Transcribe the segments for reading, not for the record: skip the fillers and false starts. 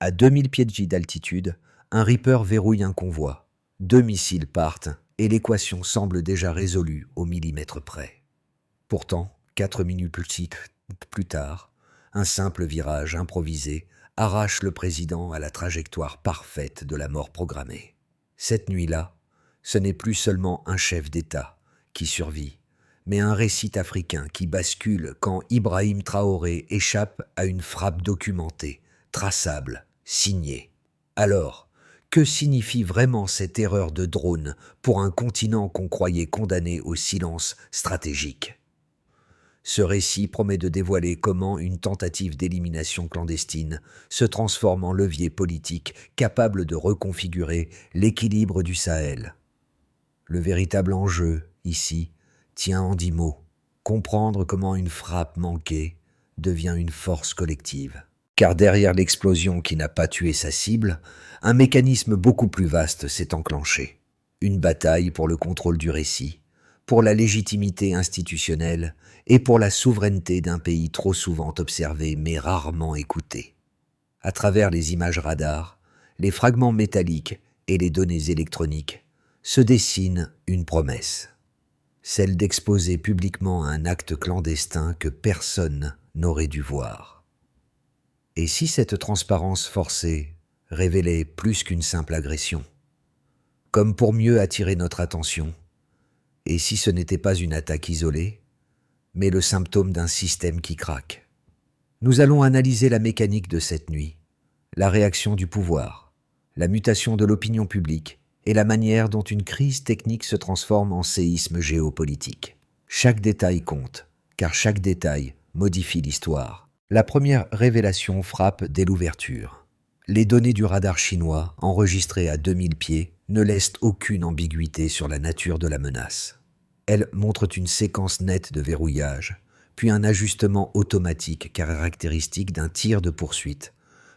À 2000 pieds d'altitude, un Reaper verrouille un convoi. 2 missiles partent et l'équation semble déjà résolue au millimètre près. Pourtant, 4 minutes plus tard, un simple virage improvisé arrache le président à la trajectoire parfaite de la mort programmée. Cette nuit-là, ce n'est plus seulement un chef d'État qui survit, mais un récit africain qui bascule quand Ibrahim Traoré échappe à une frappe documentée, traçable, signée. Alors, que signifie vraiment cette erreur de drone pour un continent qu'on croyait condamné au silence stratégique ? Ce récit promet de dévoiler comment une tentative d'élimination clandestine se transforme en levier politique capable de reconfigurer l'équilibre du Sahel. Le véritable enjeu, ici, tient en 10 mots. Comprendre comment une frappe manquée devient une force collective. Car derrière l'explosion qui n'a pas tué sa cible, un mécanisme beaucoup plus vaste s'est enclenché. Une bataille pour le contrôle du récit, pour la légitimité institutionnelle et pour la souveraineté d'un pays trop souvent observé mais rarement écouté. À travers les images radars, les fragments métalliques et les données électroniques, se dessine une promesse, celle d'exposer publiquement un acte clandestin que personne n'aurait dû voir. Et si cette transparence forcée révélait plus qu'une simple agression, comme pour mieux attirer notre attention, et si ce n'était pas une attaque isolée, mais le symptôme d'un système qui craque? Nous allons analyser la mécanique de cette nuit, la réaction du pouvoir, la mutation de l'opinion publique et la manière dont une crise technique se transforme en séisme géopolitique. Chaque détail compte, car chaque détail modifie l'histoire. La première révélation frappe dès l'ouverture. Les données du radar chinois, enregistrées à 2000 pieds, ne laissent aucune ambiguïté sur la nature de la menace. Elles montrent une séquence nette de verrouillage, puis un ajustement automatique caractéristique d'un tir de poursuite,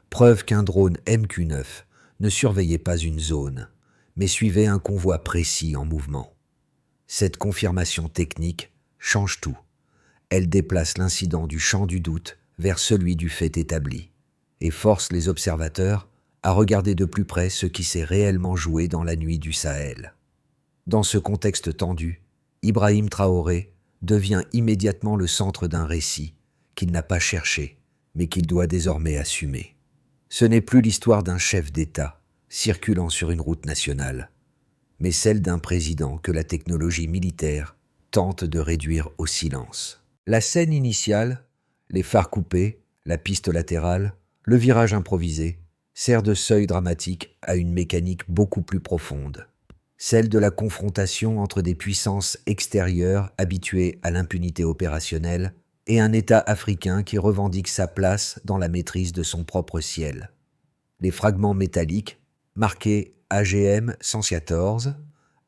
preuve qu'un drone MQ-9 ne surveillait pas une zone, mais suivait un convoi précis en mouvement. Cette confirmation technique change tout. Elle déplace l'incident du champ du doute vers celui du fait établi, et force les observateurs à regarder de plus près ce qui s'est réellement joué dans la nuit du Sahel. Dans ce contexte tendu, Ibrahim Traoré devient immédiatement le centre d'un récit qu'il n'a pas cherché, mais qu'il doit désormais assumer. Ce n'est plus l'histoire d'un chef d'État circulant sur une route nationale, mais celle d'un président que la technologie militaire tente de réduire au silence. La scène initiale, les phares coupés, la piste latérale, le virage improvisé, sert de seuil dramatique à une mécanique beaucoup plus profonde, celle de la confrontation entre des puissances extérieures habituées à l'impunité opérationnelle et un État africain qui revendique sa place dans la maîtrise de son propre ciel. Les fragments métalliques, marqués AGM 114,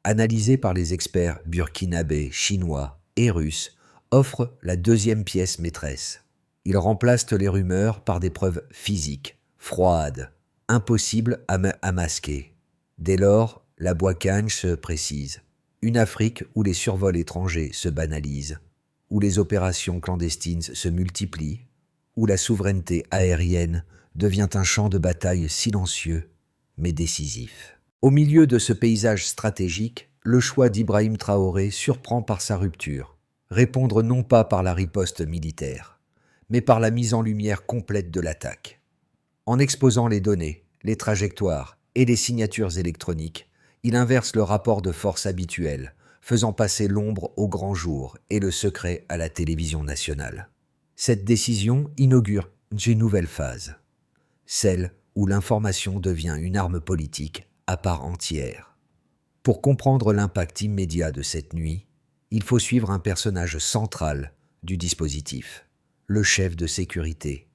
analysés par les experts burkinabés, chinois et russes, offrent la deuxième pièce maîtresse. Ils remplacent les rumeurs par des preuves physiques, froides, impossibles à masquer. Dès lors, la boicagne se précise. Une Afrique où les survols étrangers se banalisent, où les opérations clandestines se multiplient, où la souveraineté aérienne devient un champ de bataille silencieux mais décisif. Au milieu de ce paysage stratégique, le choix d'Ibrahim Traoré surprend par sa rupture. Répondre non pas par la riposte militaire, mais par la mise en lumière complète de l'attaque. En exposant les données, les trajectoires et les signatures électroniques, il inverse le rapport de force habituel, faisant passer l'ombre au grand jour et le secret à la télévision nationale. Cette décision inaugure une nouvelle phase, celle où l'information devient une arme politique à part entière. Pour comprendre l'impact immédiat de cette nuit, il faut suivre un personnage central du dispositif, le chef de sécurité,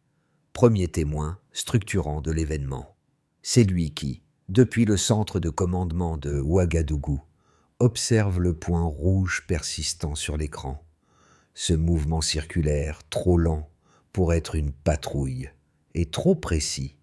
premier témoin structurant de l'événement. C'est lui qui, depuis le centre de commandement de Ouagadougou, observe le point rouge persistant sur l'écran. Ce mouvement circulaire, trop lent pour être une patrouille, et trop précis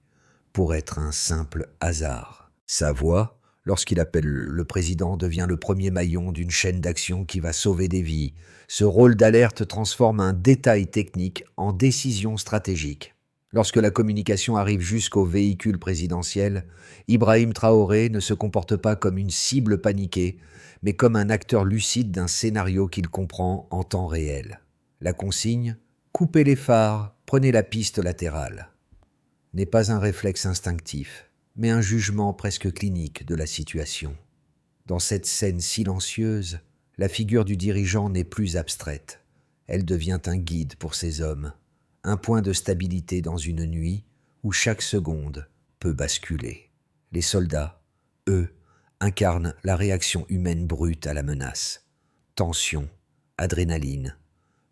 pour être un simple hasard. Sa voix, lorsqu'il appelle le président, devient le premier maillon d'une chaîne d'action qui va sauver des vies. Ce rôle d'alerte transforme un détail technique en décision stratégique. Lorsque la communication arrive jusqu'au véhicule présidentiel, Ibrahim Traoré ne se comporte pas comme une cible paniquée, mais comme un acteur lucide d'un scénario qu'il comprend en temps réel. La consigne « Coupez les phares, prenez la piste latérale » n'est pas un réflexe instinctif, mais un jugement presque clinique de la situation. Dans cette scène silencieuse, la figure du dirigeant n'est plus abstraite. Elle devient un guide pour ses hommes, un point de stabilité dans une nuit où chaque seconde peut basculer. Les soldats, eux, incarnent la réaction humaine brute à la menace. Tension, adrénaline,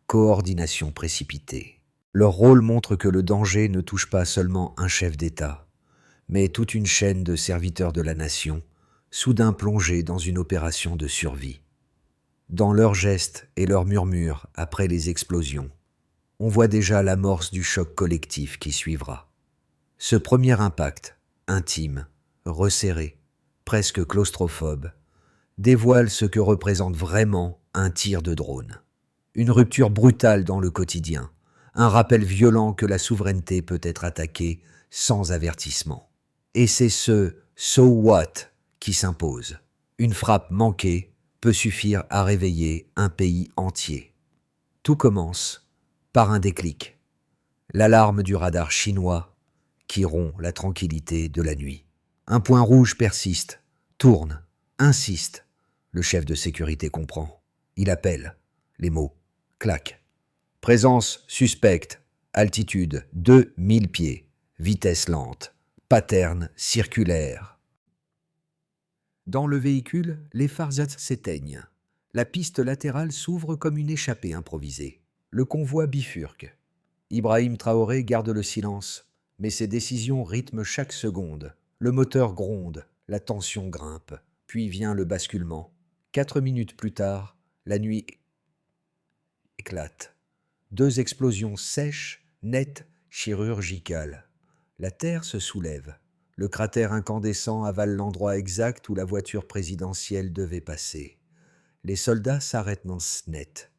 coordination précipitée. Leur rôle montre que le danger ne touche pas seulement un chef d'État, mais toute une chaîne de serviteurs de la nation, soudain plongés dans une opération de survie. Dans leurs gestes et leurs murmures après les explosions, on voit déjà l'amorce du choc collectif qui suivra. Ce premier impact, intime, resserré, presque claustrophobe, dévoile ce que représente vraiment un tir de drone. Une rupture brutale dans le quotidien, un rappel violent que la souveraineté peut être attaquée sans avertissement. Et c'est ce « so what » qui s'impose. Une frappe manquée peut suffire à réveiller un pays entier. Tout commence par un déclic. L'alarme du radar chinois qui rompt la tranquillité de la nuit. Un point rouge persiste, tourne, insiste. Le chef de sécurité comprend. Il appelle. Les mots claquent. Présence suspecte. Altitude 2000 pieds. Vitesse lente. Pattern circulaire. Dans le véhicule, les phares s'éteignent. La piste latérale s'ouvre comme une échappée improvisée. Le convoi bifurque. Ibrahim Traoré garde le silence, mais ses décisions rythment chaque seconde. Le moteur gronde, la tension grimpe, puis vient le basculement. 4 minutes plus tard, la nuit éclate. 2 explosions sèches, nettes, chirurgicales. La terre se soulève. Le cratère incandescent avale l'endroit exact où la voiture présidentielle devait passer. Les soldats s'arrêtent net.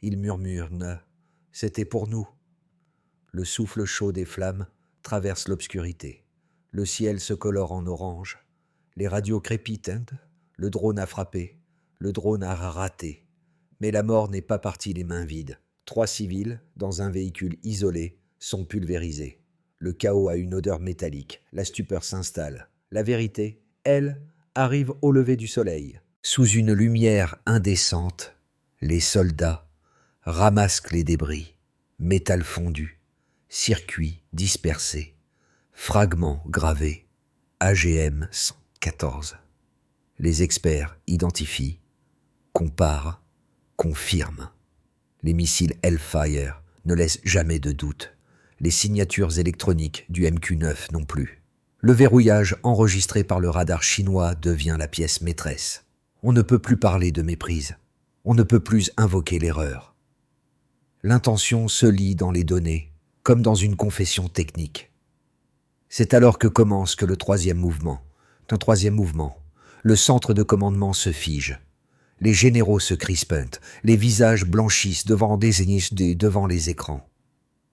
Ils murmurent « C'était pour nous ». Le souffle chaud des flammes traverse l'obscurité. Le ciel se colore en orange. Les radios crépitent. Le drone a frappé. Le drone a raté. Mais la mort n'est pas partie les mains vides. 3 civils, dans un véhicule isolé, sont pulvérisés. Le chaos a une odeur métallique. La stupeur s'installe. La vérité, elle, arrive au lever du soleil. Sous une lumière indécente, les soldats ramassent les débris. Métal fondu, circuits dispersés, fragments gravés, AGM 114. Les experts identifient, comparent, confirment. Les missiles Hellfire ne laissent jamais de doute. Les signatures électroniques du MQ-9 non plus. Le verrouillage enregistré par le radar chinois devient la pièce maîtresse. On ne peut plus parler de méprise. On ne peut plus invoquer l'erreur. L'intention se lit dans les données, comme dans une confession technique. C'est alors que commence le troisième mouvement. Un troisième mouvement. Le centre de commandement se fige. Les généraux se crispent, les visages blanchissent devant les écrans.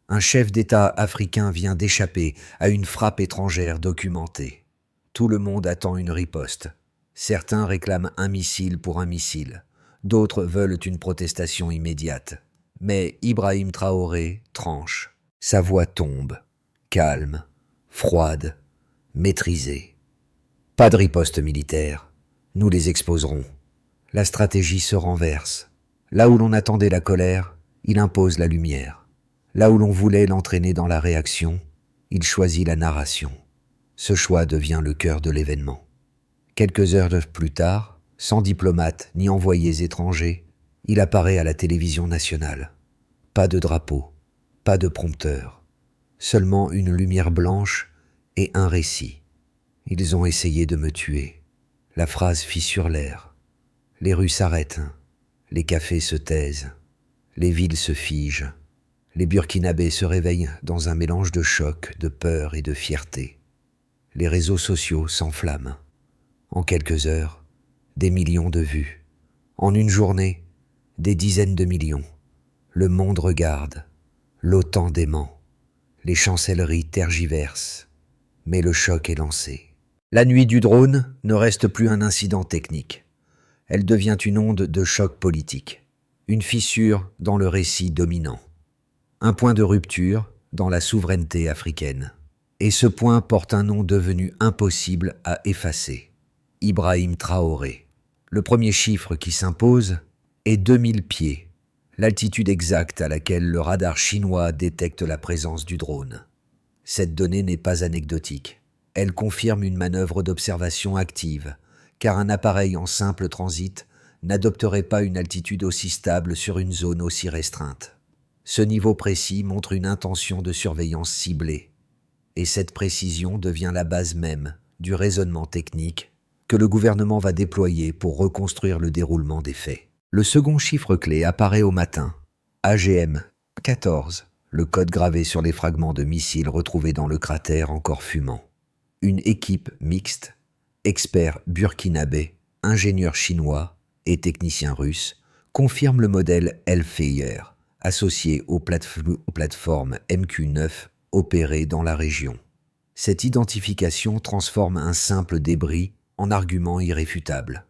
Un chef d'État africain vient d'échapper à une frappe étrangère documentée. Tout le monde attend une riposte. Certains réclament un missile pour un missile. D'autres veulent une protestation immédiate. Mais Ibrahim Traoré tranche. Sa voix tombe, calme, froide, maîtrisée. Pas de riposte militaire. Nous les exposerons. La stratégie se renverse. Là où l'on attendait la colère, il impose la lumière. Là où l'on voulait l'entraîner dans la réaction, il choisit la narration. Ce choix devient le cœur de l'événement. Quelques heures plus tard, sans diplomate ni envoyés étrangers, il apparaît à la télévision nationale. Pas de drapeau, pas de prompteur, seulement une lumière blanche et un récit. Ils ont essayé de me tuer. La phrase fissure l'air. Les rues s'arrêtent, les cafés se taisent, les villes se figent. Les Burkinabés se réveillent dans un mélange de choc, de peur et de fierté. Les réseaux sociaux s'enflamment. En quelques heures, des millions de vues. En une journée, des dizaines de millions. Le monde regarde. L'OTAN dément. Les chancelleries tergiversent, mais le choc est lancé. La nuit du drone ne reste plus un incident technique. Elle devient une onde de choc politique, une fissure dans le récit dominant, un point de rupture dans la souveraineté africaine. Et ce point porte un nom devenu impossible à effacer, Ibrahim Traoré. Le premier chiffre qui s'impose est 2000 pieds, l'altitude exacte à laquelle le radar chinois détecte la présence du drone. Cette donnée n'est pas anecdotique. Elle confirme une manœuvre d'observation active, car un appareil en simple transit n'adopterait pas une altitude aussi stable sur une zone aussi restreinte. Ce niveau précis montre une intention de surveillance ciblée, et cette précision devient la base même du raisonnement technique que le gouvernement va déployer pour reconstruire le déroulement des faits. Le second chiffre clé apparaît au matin, AGM 14, le code gravé sur les fragments de missiles retrouvés dans le cratère encore fumant. Une équipe mixte, experts burkinabés, ingénieurs chinois et techniciens russes, confirme le modèle Hellfire, associé aux plateformes MQ-9 opérées dans la région. Cette identification transforme un simple débris en argument irréfutable.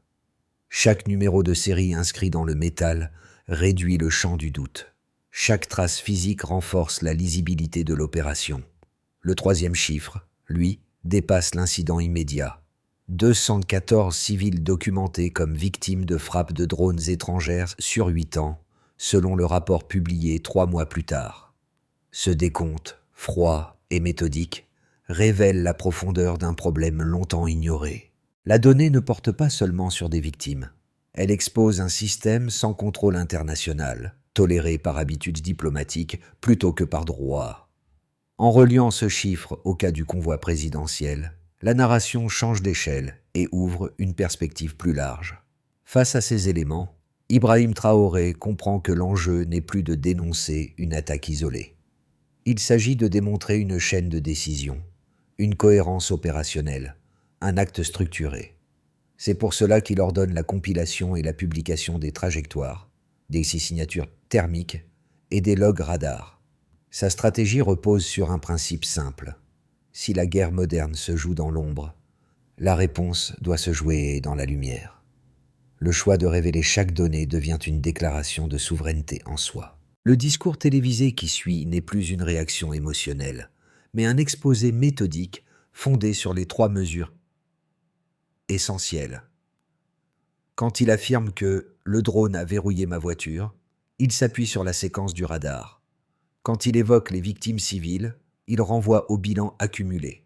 Chaque numéro de série inscrit dans le métal réduit le champ du doute. Chaque trace physique renforce la lisibilité de l'opération. Le troisième chiffre, lui, dépasse l'incident immédiat. 214 civils documentés comme victimes de frappes de drones étrangères sur 8 ans, selon le rapport publié 3 mois plus tard. Ce décompte, froid et méthodique, révèle la profondeur d'un problème longtemps ignoré. La donnée ne porte pas seulement sur des victimes. Elle expose un système sans contrôle international, toléré par habitude diplomatique plutôt que par droit. En reliant ce chiffre au cas du convoi présidentiel, la narration change d'échelle et ouvre une perspective plus large. Face à ces éléments, Ibrahim Traoré comprend que l'enjeu n'est plus de dénoncer une attaque isolée. Il s'agit de démontrer une chaîne de décision, une cohérence opérationnelle, un acte structuré. C'est pour cela qu'il ordonne la compilation et la publication des trajectoires, des signatures thermiques et des logs radars. Sa stratégie repose sur un principe simple. Si la guerre moderne se joue dans l'ombre, la réponse doit se jouer dans la lumière. Le choix de révéler chaque donnée devient une déclaration de souveraineté en soi. Le discours télévisé qui suit n'est plus une réaction émotionnelle, mais un exposé méthodique fondé sur les 3 mesures essentielles. Quand il affirme que le drone a verrouillé ma voiture, il s'appuie sur la séquence du radar. Quand il évoque les victimes civiles, il renvoie au bilan accumulé.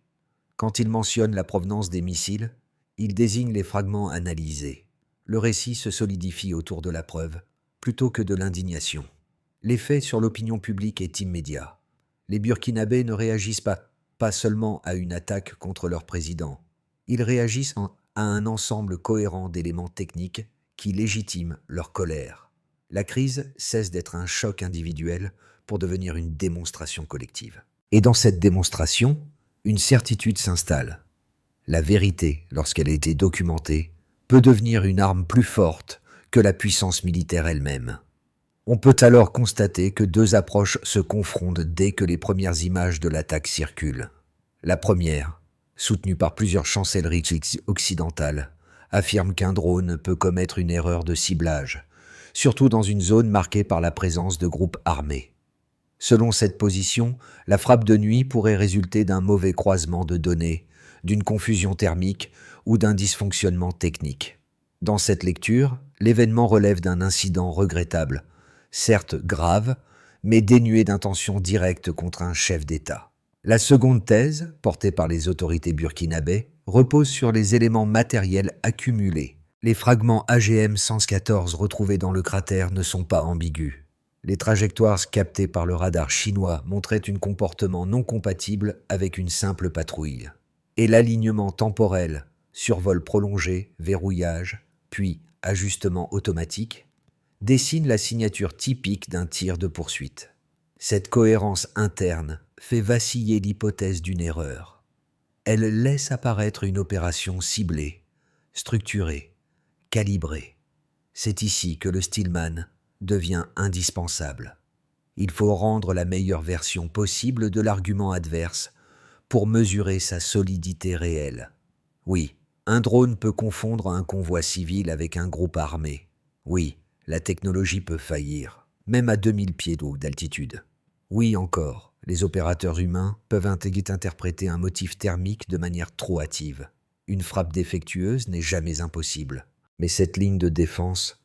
Quand il mentionne la provenance des missiles, il désigne les fragments analysés. Le récit se solidifie autour de la preuve, plutôt que de l'indignation. L'effet sur l'opinion publique est immédiat. Les Burkinabés ne réagissent pas seulement à une attaque contre leur président. Ils réagissent à un ensemble cohérent d'éléments techniques qui légitiment leur colère. La crise cesse d'être un choc individuel pour devenir une démonstration collective. Et dans cette démonstration, une certitude s'installe. La vérité, lorsqu'elle a été documentée, peut devenir une arme plus forte que la puissance militaire elle-même. On peut alors constater que 2 approches se confrontent dès que les premières images de l'attaque circulent. La première, soutenue par plusieurs chancelleries occidentales, affirme qu'un drone peut commettre une erreur de ciblage, surtout dans une zone marquée par la présence de groupes armés. Selon cette position, la frappe de nuit pourrait résulter d'un mauvais croisement de données, d'une confusion thermique ou d'un dysfonctionnement technique. Dans cette lecture, l'événement relève d'un incident regrettable, certes grave, mais dénué d'intention directe contre un chef d'État. La seconde thèse, portée par les autorités burkinabées, repose sur les éléments matériels accumulés. Les fragments AGM 114 retrouvés dans le cratère ne sont pas ambigus. Les trajectoires captées par le radar chinois montraient un comportement non compatible avec une simple patrouille. Et l'alignement temporel, survol prolongé, verrouillage, puis ajustement automatique, dessine la signature typique d'un tir de poursuite. Cette cohérence interne fait vaciller l'hypothèse d'une erreur. Elle laisse apparaître une opération ciblée, structurée, calibrée. C'est ici que le Stillman devient indispensable. Il faut rendre la meilleure version possible de l'argument adverse pour mesurer sa solidité réelle. Oui, un drone peut confondre un convoi civil avec un groupe armé. Oui, la technologie peut faillir, même à 2000 pieds d'eau d'altitude. Oui encore, les opérateurs humains peuvent interpréter un motif thermique de manière trop hâtive. Une frappe défectueuse n'est jamais impossible. Mais cette ligne de défense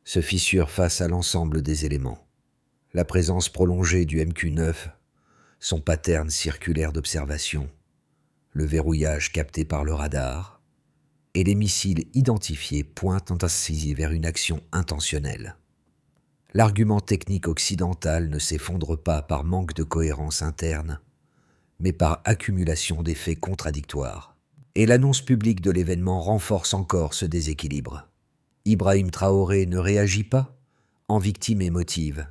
se fissure face à l'ensemble des éléments. La présence prolongée du MQ-9, son pattern circulaire d'observation, le verrouillage capté par le radar, et les missiles identifiés pointent ainsi vers une action intentionnelle. L'argument technique occidental ne s'effondre pas par manque de cohérence interne, mais par accumulation d'effets contradictoires. Et l'annonce publique de l'événement renforce encore ce déséquilibre. Ibrahim Traoré ne réagit pas en victime émotive,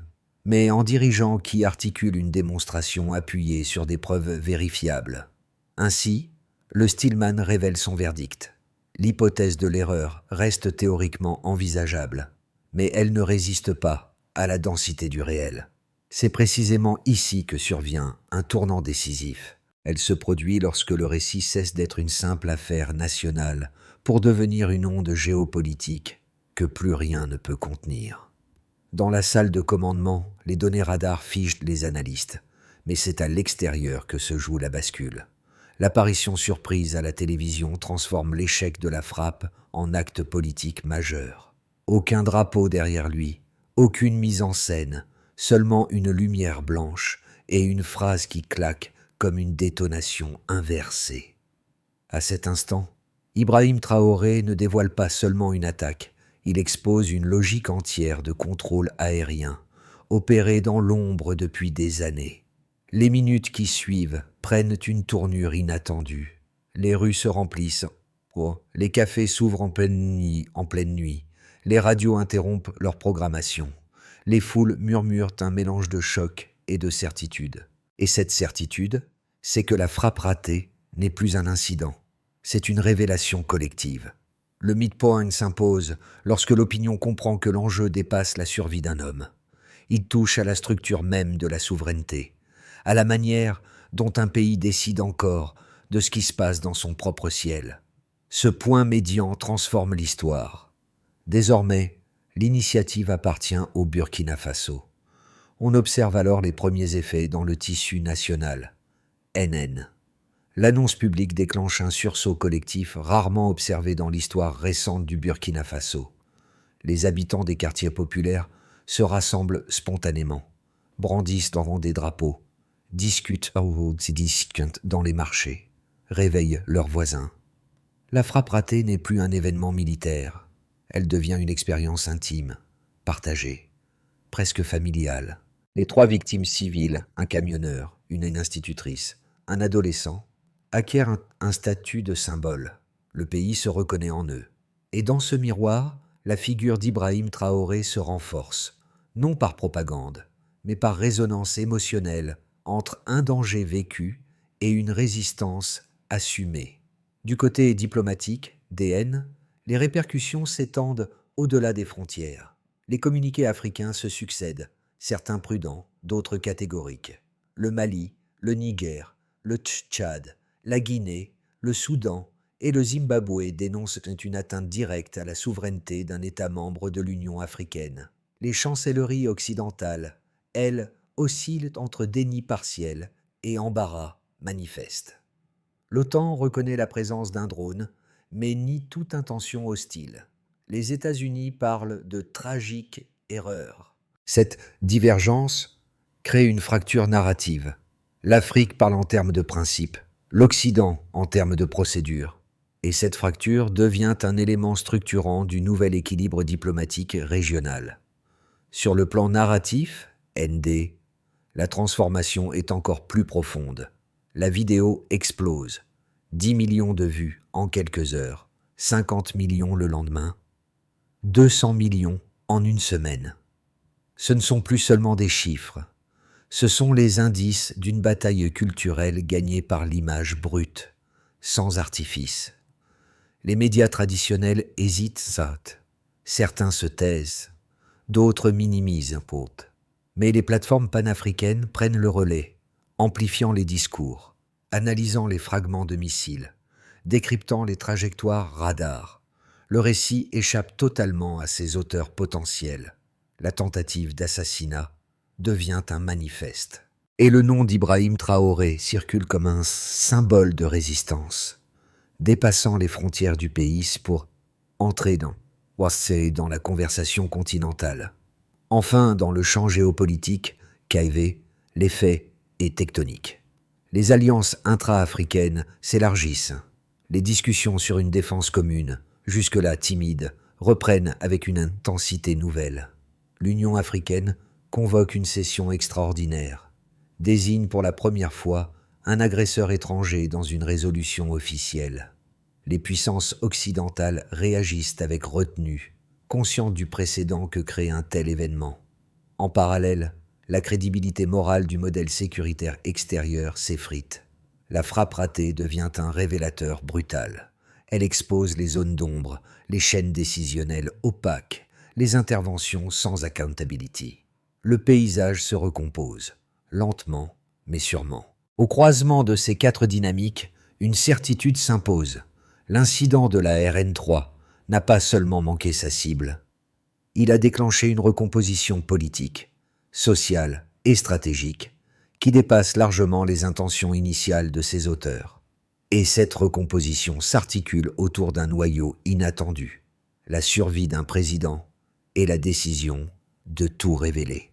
mais en dirigeant qui articule une démonstration appuyée sur des preuves vérifiables. Ainsi, le Stillman révèle son verdict. L'hypothèse de l'erreur reste théoriquement envisageable, mais elle ne résiste pas à la densité du réel. C'est précisément ici que survient un tournant décisif. Elle se produit lorsque le récit cesse d'être une simple affaire nationale pour devenir une onde géopolitique que plus rien ne peut contenir. Dans la salle de commandement, les données radar figent les analystes, mais c'est à l'extérieur que se joue la bascule. L'apparition surprise à la télévision transforme l'échec de la frappe en acte politique majeur. Aucun drapeau derrière lui, aucune mise en scène, seulement une lumière blanche et une phrase qui claque comme une détonation inversée. À cet instant, Ibrahim Traoré ne dévoile pas seulement une attaque, il expose une logique entière de contrôle aérien, opérée dans l'ombre depuis des années. Les minutes qui suivent prennent une tournure inattendue. Les rues se remplissent, les cafés s'ouvrent en pleine nuit, les radios interrompent leur programmation. Les foules murmurent un mélange de choc et de certitude. Et cette certitude, c'est que la frappe ratée n'est plus un incident, c'est une révélation collective. Le midpoint s'impose lorsque l'opinion comprend que l'enjeu dépasse la survie d'un homme. Il touche à la structure même de la souveraineté, à la manière dont un pays décide encore de ce qui se passe dans son propre ciel. Ce point médian transforme l'histoire. Désormais, l'initiative appartient au Burkina Faso. On observe alors les premiers effets dans le tissu national. NN. L'annonce publique déclenche un sursaut collectif rarement observé dans l'histoire récente du Burkina Faso. Les habitants des quartiers populaires se rassemblent spontanément, brandissent devant des drapeaux, discutent dans les marchés, réveillent leurs voisins. La frappe ratée n'est plus un événement militaire, elle devient une expérience intime, partagée, presque familiale. Les 3 victimes civiles, un camionneur, une institutrice, un adolescent, acquièrent un statut de symbole. Le pays se reconnaît en eux. Et dans ce miroir, la figure d'Ibrahim Traoré se renforce, non par propagande, mais par résonance émotionnelle entre un danger vécu et une résistance assumée. Du côté diplomatique, DN, les répercussions s'étendent au-delà des frontières. Les communiqués africains se succèdent, certains prudents, d'autres catégoriques. Le Mali, le Niger, le Tchad, la Guinée, le Soudan et le Zimbabwe dénoncent une atteinte directe à la souveraineté d'un État membre de l'Union africaine. Les chancelleries occidentales, elles, oscillent entre déni partiel et embarras manifeste. L'OTAN reconnaît la présence d'un drone, mais nie toute intention hostile. Les États-Unis parlent de tragique erreur. Cette divergence crée une fracture narrative. L'Afrique parle en termes de principes, l'Occident en termes de procédures. Et cette fracture devient un élément structurant du nouvel équilibre diplomatique régional. Sur le plan narratif, ND, la transformation est encore plus profonde. La vidéo explose. 10 millions de vues en quelques heures, 50 millions le lendemain, 200 millions en une semaine. Ce ne sont plus seulement des chiffres, ce sont les indices d'une bataille culturelle gagnée par l'image brute, sans artifice. Les médias traditionnels hésitent, certains se taisent, d'autres minimisent, Mais les plateformes panafricaines prennent le relais, amplifiant les discours, analysant les fragments de missiles, décryptant les trajectoires radar. Le récit échappe totalement à ses auteurs potentiels. La tentative d'assassinat devient un manifeste. Et le nom d'Ibrahim Traoré circule comme un symbole de résistance, dépassant les frontières du pays pour entrer dans la conversation continentale. Enfin, dans le champ géopolitique, KV, l'effet est tectonique. Les alliances intra-africaines s'élargissent. Les discussions sur une défense commune, jusque-là timides, reprennent avec une intensité nouvelle. L'Union africaine convoque une session extraordinaire, désigne pour la première fois un agresseur étranger dans une résolution officielle. Les puissances occidentales réagissent avec retenue, conscientes du précédent que crée un tel événement. En parallèle, la crédibilité morale du modèle sécuritaire extérieur s'effrite. La frappe ratée devient un révélateur brutal. Elle expose les zones d'ombre, les chaînes décisionnelles opaques, les interventions sans accountability. Le paysage se recompose, lentement mais sûrement. Au croisement de ces quatre dynamiques, une certitude s'impose. L'incident de la RN3 n'a pas seulement manqué sa cible. Il a déclenché une recomposition politique, sociale et stratégique qui dépasse largement les intentions initiales de ses auteurs. Et cette recomposition s'articule autour d'un noyau inattendu, la survie d'un président et la décision de tout révéler.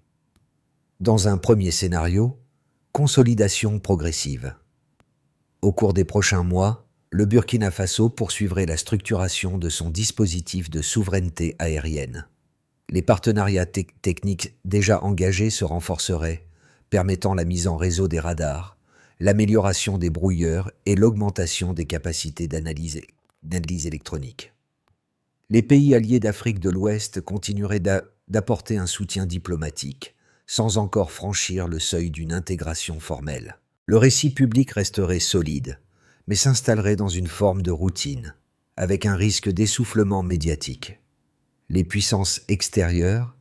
Dans un premier scénario, consolidation progressive. Au cours des prochains mois, le Burkina Faso poursuivrait la structuration de son dispositif de souveraineté aérienne. Les partenariats techniques déjà engagés se renforceraient, permettant la mise en réseau des radars, l'amélioration des brouilleurs et l'augmentation des capacités d'analyse électronique. Les pays alliés d'Afrique de l'Ouest continueraient d'apporter un soutien diplomatique, sans encore franchir le seuil d'une intégration formelle. Le récit public resterait solide, mais s'installerait dans une forme de routine, avec un risque d'essoufflement médiatique. Les puissances extérieures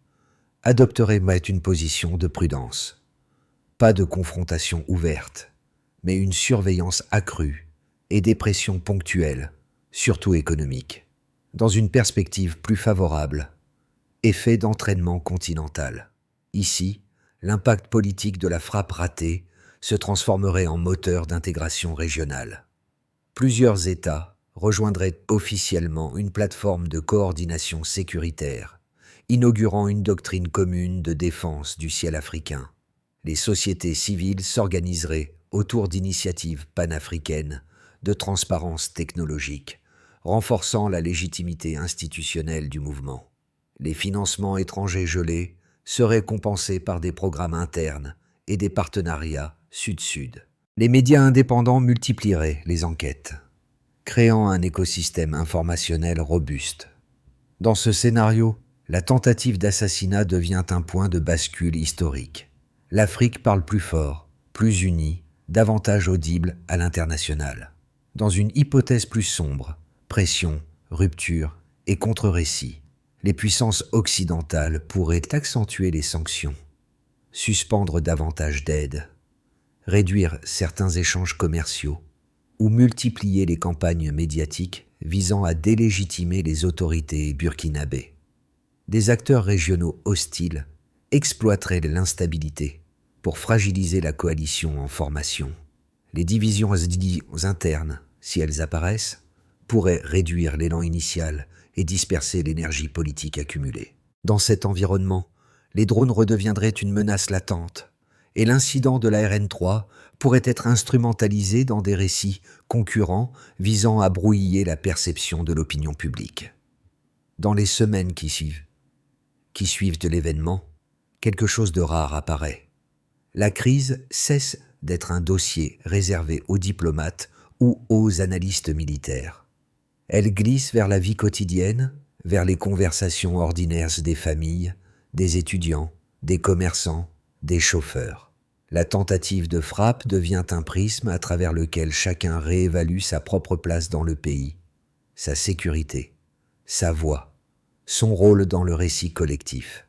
adopteraient une position de prudence. Pas de confrontation ouverte, mais une surveillance accrue et des pressions ponctuelles, surtout économiques, dans une perspective plus favorable, effet d'entraînement continental. Ici, l'impact politique de la frappe ratée se transformerait en moteur d'intégration régionale. Plusieurs États rejoindraient officiellement une plateforme de coordination sécuritaire, inaugurant une doctrine commune de défense du ciel africain. Les sociétés civiles s'organiseraient autour d'initiatives panafricaines de transparence technologique, renforçant la légitimité institutionnelle du mouvement. Les financements étrangers gelés seraient compensés par des programmes internes et des partenariats sud-sud. Les médias indépendants multiplieraient les enquêtes, créant un écosystème informationnel robuste. Dans ce scénario, la tentative d'assassinat devient un point de bascule historique. L'Afrique parle plus fort, plus unie, davantage audible à l'international. Dans une hypothèse plus sombre, pression, rupture et contre-récit, les puissances occidentales pourraient accentuer les sanctions, suspendre davantage d'aide, réduire certains échanges commerciaux ou multiplier les campagnes médiatiques visant à délégitimer les autorités burkinabées. Des acteurs régionaux hostiles exploiteraient l'instabilité pour fragiliser la coalition en formation. Les divisions internes, si elles apparaissent, pourraient réduire l'élan initial et disperser l'énergie politique accumulée. Dans cet environnement, les drones redeviendraient une menace latente, et l'incident de la RN3 pourrait être instrumentalisé dans des récits concurrents visant à brouiller la perception de l'opinion publique. Dans les semaines qui suivent de l'événement, quelque chose de rare apparaît. La crise cesse d'être un dossier réservé aux diplomates ou aux analystes militaires. Elle glisse vers la vie quotidienne, vers les conversations ordinaires des familles, des étudiants, des commerçants, des chauffeurs. La tentative de frappe devient un prisme à travers lequel chacun réévalue sa propre place dans le pays, sa sécurité, sa voix, son rôle dans le récit collectif.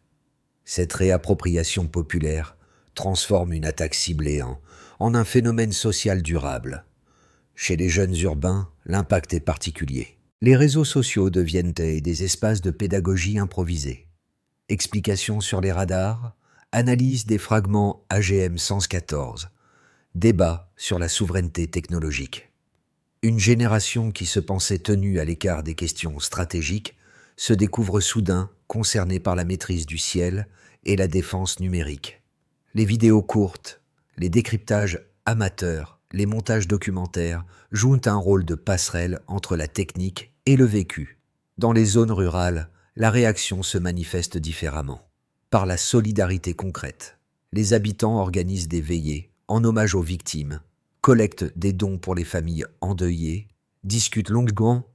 Cette réappropriation populaire transforme une attaque ciblée en un phénomène social durable. Chez les jeunes urbains, l'impact est particulier. Les réseaux sociaux deviennent des espaces de pédagogie improvisés. Explications sur les radars, analyse des fragments AGM 114, débat sur la souveraineté technologique. Une génération qui se pensait tenue à l'écart des questions stratégiques se découvre soudain concernée par la maîtrise du ciel et la défense numérique. Les vidéos courtes, les décryptages amateurs, les montages documentaires jouent un rôle de passerelle entre la technique et le vécu. Dans les zones rurales, la réaction se manifeste différemment. Par la solidarité concrète, les habitants organisent des veillées en hommage aux victimes, collectent des dons pour les familles endeuillées, discutent longuement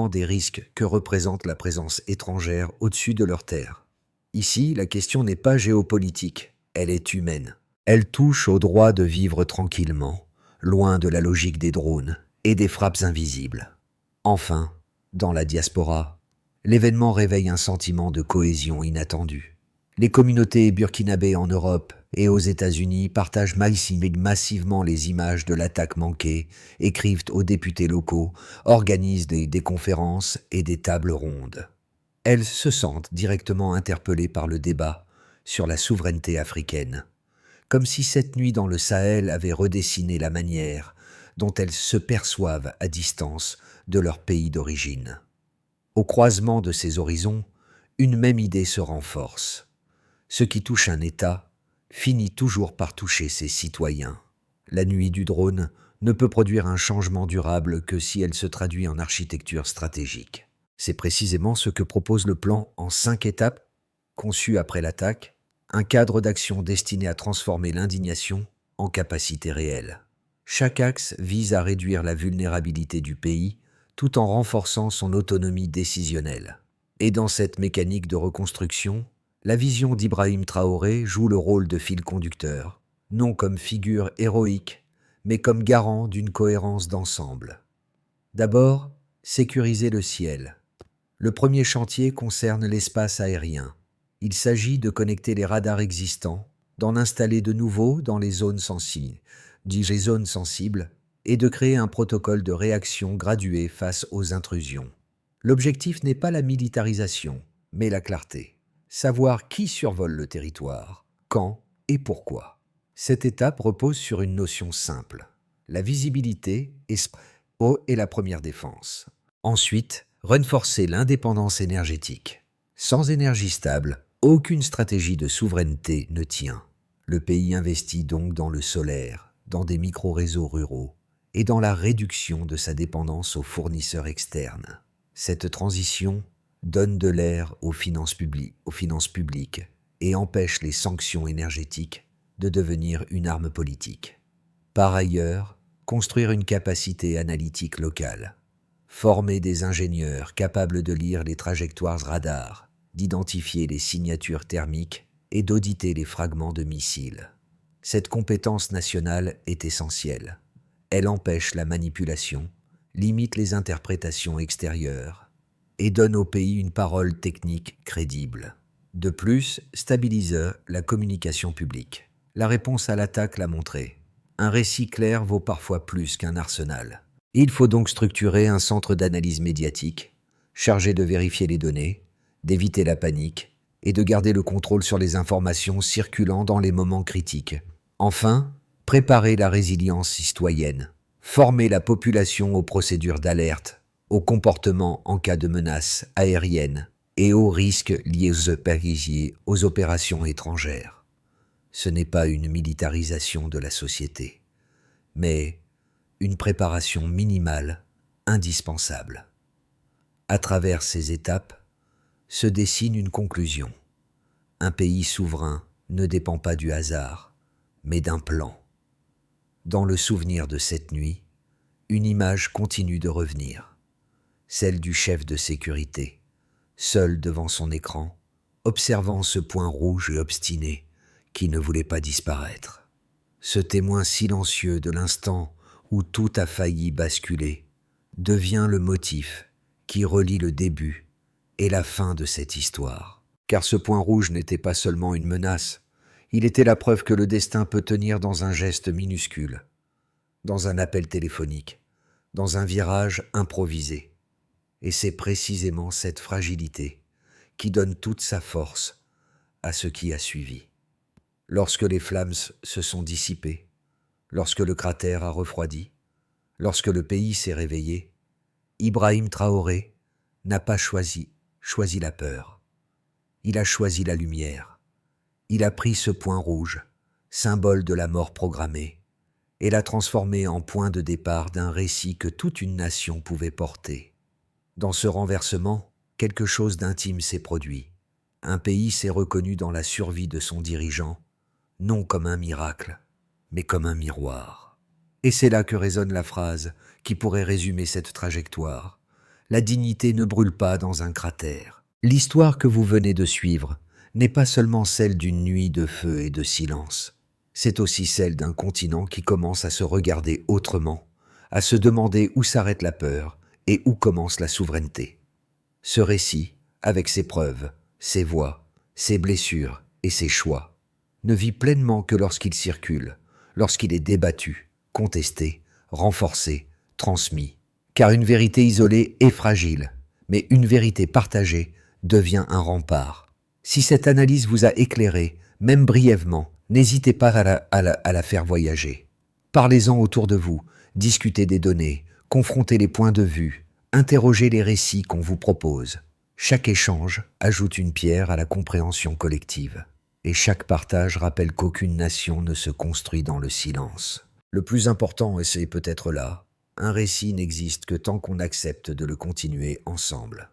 des risques que représente la présence étrangère au-dessus de leurs terres. Ici, la question n'est pas géopolitique, elle est humaine. Elle touche au droit de vivre tranquillement, loin de la logique des drones et des frappes invisibles. Enfin, dans la diaspora, l'événement réveille un sentiment de cohésion inattendu. Les communautés burkinabées en Europe et aux États-Unis partagent massivement les images de l'attaque manquée, écrivent aux députés locaux, organisent des conférences et des tables rondes. Elles se sentent directement interpellées par le débat sur la souveraineté africaine, comme si cette nuit dans le Sahel avait redessiné la manière dont elles se perçoivent à distance de leur pays d'origine. Au croisement de ces horizons, une même idée se renforce. Ce qui touche un État finit toujours par toucher ses citoyens. La nuit du drone ne peut produire un changement durable que si elle se traduit en architecture stratégique. C'est précisément ce que propose le plan en 5 étapes, conçu après l'attaque, un cadre d'action destiné à transformer l'indignation en capacité réelle. Chaque axe vise à réduire la vulnérabilité du pays tout en renforçant son autonomie décisionnelle. Et dans cette mécanique de reconstruction, la vision d'Ibrahim Traoré joue le rôle de fil conducteur, non comme figure héroïque, mais comme garant d'une cohérence d'ensemble. D'abord, sécuriser le ciel. Le premier chantier concerne l'espace aérien. Il s'agit de connecter les radars existants, d'en installer de nouveaux dans les zones sensibles, et de créer un protocole de réaction gradué face aux intrusions. L'objectif n'est pas la militarisation, mais la clarté. Savoir qui survole le territoire, quand et pourquoi. Cette étape repose sur une notion simple. La visibilité est la première défense. Ensuite, renforcer l'indépendance énergétique. Sans énergie stable, aucune stratégie de souveraineté ne tient. Le pays investit donc dans le solaire, dans des micro-réseaux ruraux et dans la réduction de sa dépendance aux fournisseurs externes. Cette transition donne de l'air aux finances publiques et empêche les sanctions énergétiques de devenir une arme politique. Par ailleurs, construire une capacité analytique locale, former des ingénieurs capables de lire les trajectoires radars, d'identifier les signatures thermiques et d'auditer les fragments de missiles. Cette compétence nationale est essentielle. Elle empêche la manipulation, limite les interprétations extérieures et donne au pays une parole technique crédible. De plus, stabilise la communication publique. La réponse à l'attaque l'a montré. Un récit clair vaut parfois plus qu'un arsenal. Il faut donc structurer un centre d'analyse médiatique, chargé de vérifier les données, d'éviter la panique et de garder le contrôle sur les informations circulant dans les moments critiques. Enfin, préparer la résilience citoyenne, former la population aux procédures d'alerte, au comportement en cas de menaces aériennes et aux risques liés aux opérations étrangères. Ce n'est pas une militarisation de la société, mais une préparation minimale, indispensable. À travers ces étapes, se dessine une conclusion. Un pays souverain ne dépend pas du hasard, mais d'un plan. Dans le souvenir de cette nuit, une image continue de revenir. Celle du chef de sécurité, seul devant son écran, observant ce point rouge et obstiné qui ne voulait pas disparaître. Ce témoin silencieux de l'instant où tout a failli basculer devient le motif qui relie le début et la fin de cette histoire. Car ce point rouge n'était pas seulement une menace, il était la preuve que le destin peut tenir dans un geste minuscule, dans un appel téléphonique, dans un virage improvisé. Et c'est précisément cette fragilité qui donne toute sa force à ce qui a suivi. Lorsque les flammes se sont dissipées, lorsque le cratère a refroidi, lorsque le pays s'est réveillé, Ibrahim Traoré n'a pas choisi la peur. Il a choisi la lumière. Il a pris ce point rouge, symbole de la mort programmée, et l'a transformé en point de départ d'un récit que toute une nation pouvait porter. Dans ce renversement, quelque chose d'intime s'est produit. Un pays s'est reconnu dans la survie de son dirigeant, non comme un miracle, mais comme un miroir. Et c'est là que résonne la phrase qui pourrait résumer cette trajectoire. La dignité ne brûle pas dans un cratère. L'histoire que vous venez de suivre n'est pas seulement celle d'une nuit de feu et de silence. C'est aussi celle d'un continent qui commence à se regarder autrement, à se demander où s'arrête la peur et où commence la souveraineté. Ce récit, avec ses preuves, ses voix, ses blessures et ses choix, ne vit pleinement que lorsqu'il circule, lorsqu'il est débattu, contesté, renforcé, transmis. Car une vérité isolée est fragile, mais une vérité partagée devient un rempart. Si cette analyse vous a éclairé, même brièvement, n'hésitez pas à la faire voyager. Parlez-en autour de vous, discutez des données, confrontez les points de vue, interrogez les récits qu'on vous propose. Chaque échange ajoute une pierre à la compréhension collective. Et chaque partage rappelle qu'aucune nation ne se construit dans le silence. Le plus important, et c'est peut-être là, un récit n'existe que tant qu'on accepte de le continuer ensemble.